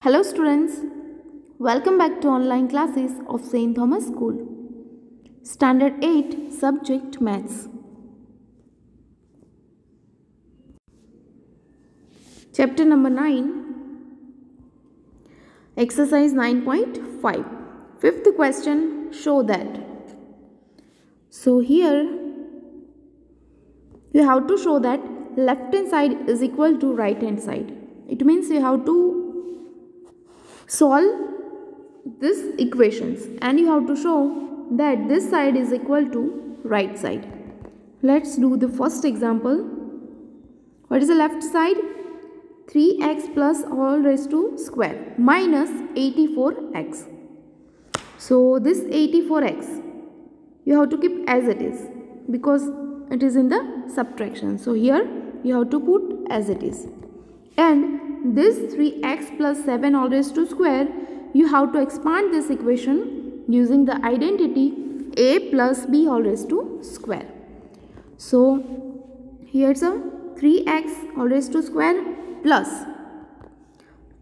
Hello students, welcome back to online classes of St. Thomas School. Standard 8 Subject Maths. Chapter number 9, Exercise 9.5. Fifth question, show that. So here you have to show that left hand side is equal to right hand side. It means you have to solve this equations and you have to show that this side is equal to right side. Let's do the first example. What is the left side? 3x plus all raised to square minus 84x. So this 84x you have to keep as it is because it is in the subtraction. So here you have to put as it is. And this 3x plus 7 all raised to square, you have to expand this equation using the identity a plus b all raised to square. So here's a 3x all raised to square plus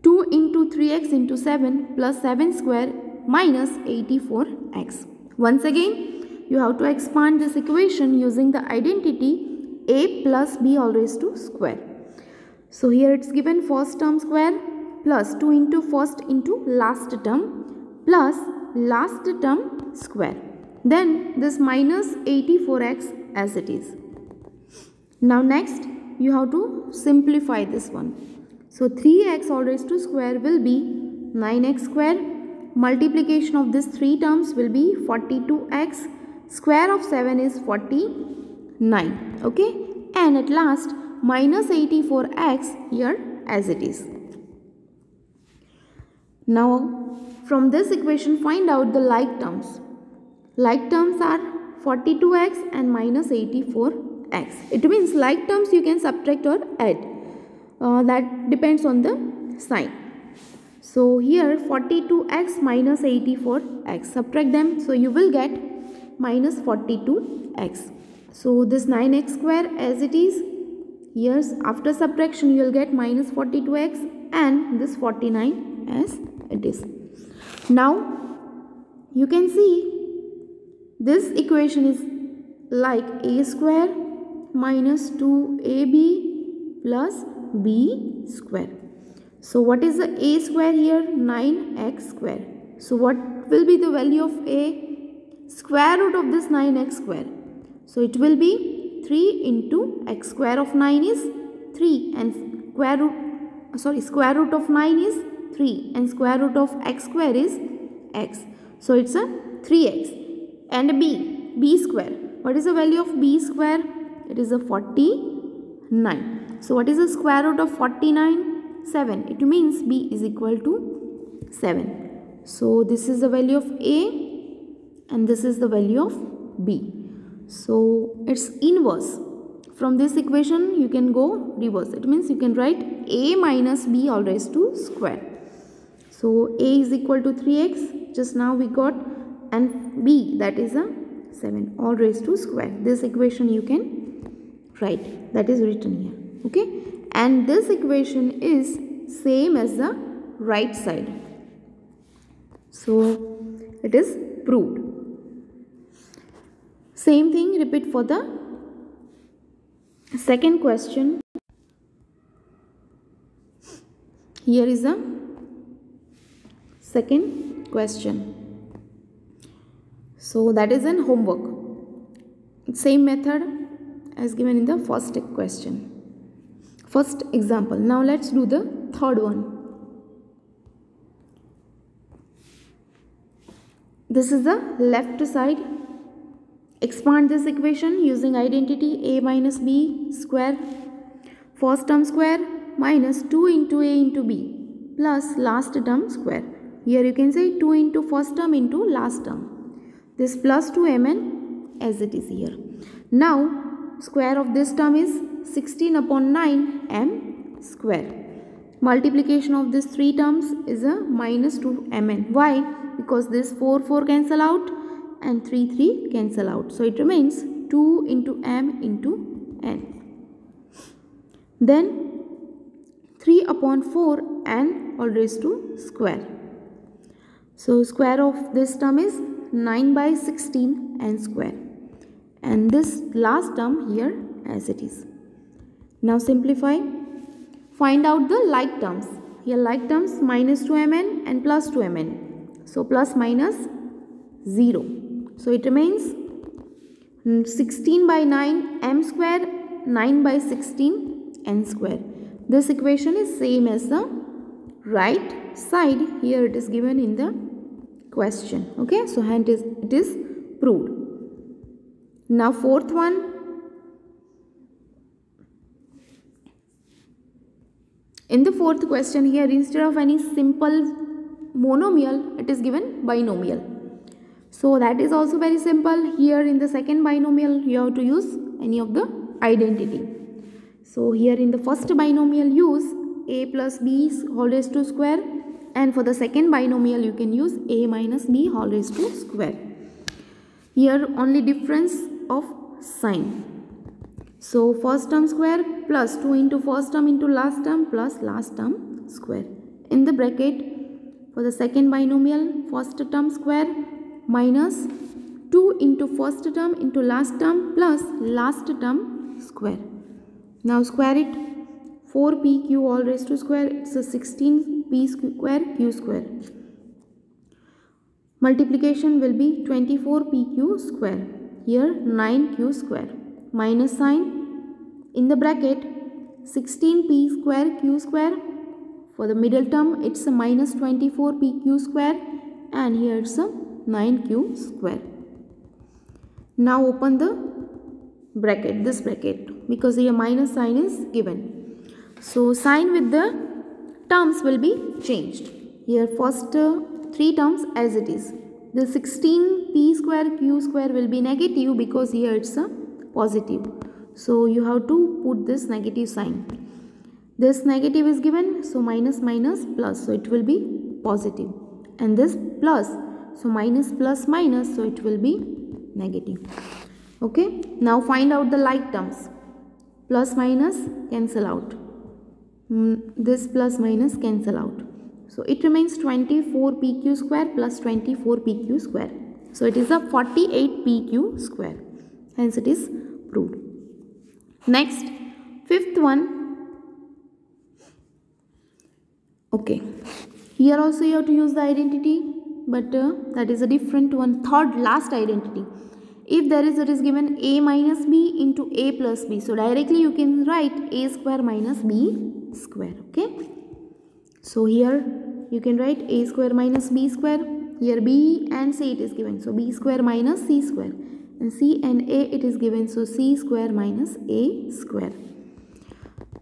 2 into 3x into 7 plus 7 square minus 84x. Once again, you have to expand this equation using the identity a plus b all raised to square. So here it's given first term square plus 2 into first into last term plus last term square. Then this minus 84x as it is. Now next you have to simplify this one. So 3x all raised to square will be 9x square. Multiplication of these three terms will be 42x. Square of 7 is 49. Okay. And at last minus 84x here as it is. Now from this equation find out the like terms. Like terms are 42x and minus 84x. It means like terms you can subtract or add. That depends on the sign. So here 42x minus 84x. Subtract them. So you will get minus 42x. So this 9x square as it is. Here after subtraction you will get minus 42x and this 49 as it is. Now you can see this equation is like a square minus 2ab plus b square. So what is the a square here? 9x square. So what will be the value of a? Square root of this 9x square. So it will be 3 into x. Square of 9 is 3 and square root of 9 is 3 and square root of x square is x. So it's a 3x. And b square. What is the value of b square? It is a 49. So what is the square root of 49? 7. It means b is equal to 7. So this is the value of a and this is the value of b. So it's inverse. From this equation you can go reverse. It means you can write a minus b all raised to square. So a is equal to 3x just now we got, and b that is a 7 all raised to square. This equation you can write, that is written here. Okay, and this equation is same as the right side. So it is proved. Same thing repeat for the second question. Here is a second question. So that is an homework. Same method as given in the first question. First example. Now let's do the third one. This is the left side. Expand this equation using identity a minus b square. First term square minus 2 into a into b plus last term square. Here you can say 2 into first term into last term. This plus 2mn as it is here. Now square of this term is 16 upon 9 m square. Multiplication of these three terms is a minus 2mn. Why? Because this 4 cancel out and 3 cancel out. So it remains 2 into m into n. Then 3 upon 4 n all raised to square. So square of this term is 9 by 16 n square, and this last term here as it is. Now simplify. Find out the like terms. Here like terms minus 2mn and plus 2mn. So plus minus 0. So it remains 16 by 9 m square, 9 by 16 n square. This equation is same as the right side. Here it is given in the question. Okay, so hence it is proved. Now fourth one. In the fourth question here, instead of any simple monomial, it is given binomial. So that is also very simple. Here in the second binomial, you have to use any of the identity. So here in the first binomial, use a plus b whole raised to square, and for the second binomial, you can use a minus b whole raised to square. Here only difference of sign. So first term square plus 2 into first term into last term plus last term square. In the bracket for the second binomial, first term square minus 2 into first term into last term plus last term square. Now square it. 4pq all raised to square, it's a 16p square q square. Multiplication will be 24pq square. Here 9q square. Minus sign. In the bracket 16p square q square. For the middle term it's a minus 24pq square, and here it's a 9q square. Now open the bracket, this bracket, because here minus sign is given. So sign with the terms will be changed. Here first 3 terms as it is. The 16p square q square will be negative because here it's a positive. So you have to put this negative sign. This negative is given, so minus minus plus, so it will be positive. And this plus, so minus plus minus, so it will be negative. Okay. Now find out the like terms. Plus minus cancel out. This plus minus cancel out. So it remains 24pq square plus 24pq square. So it is a 48pq square. Hence it is proved. Next, fifth one. Okay. Here also you have to use the identity, but that is a different one. Third last identity. If there is, it is given a minus b into a plus b. So directly you can write a square minus b square. Okay. So here you can write a square minus b square. Here b and c it is given. So b square minus c square. And c and a it is given. So c square minus a square.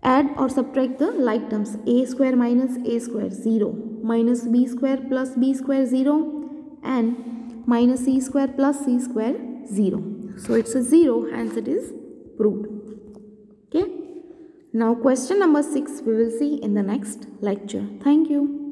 Add or subtract the like terms. A square minus a square 0. Minus b square plus b square 0. And minus c square plus c square 0. So it's a 0, hence it is proved. Okay. Now question number 6 we will see in the next lecture. Thank you.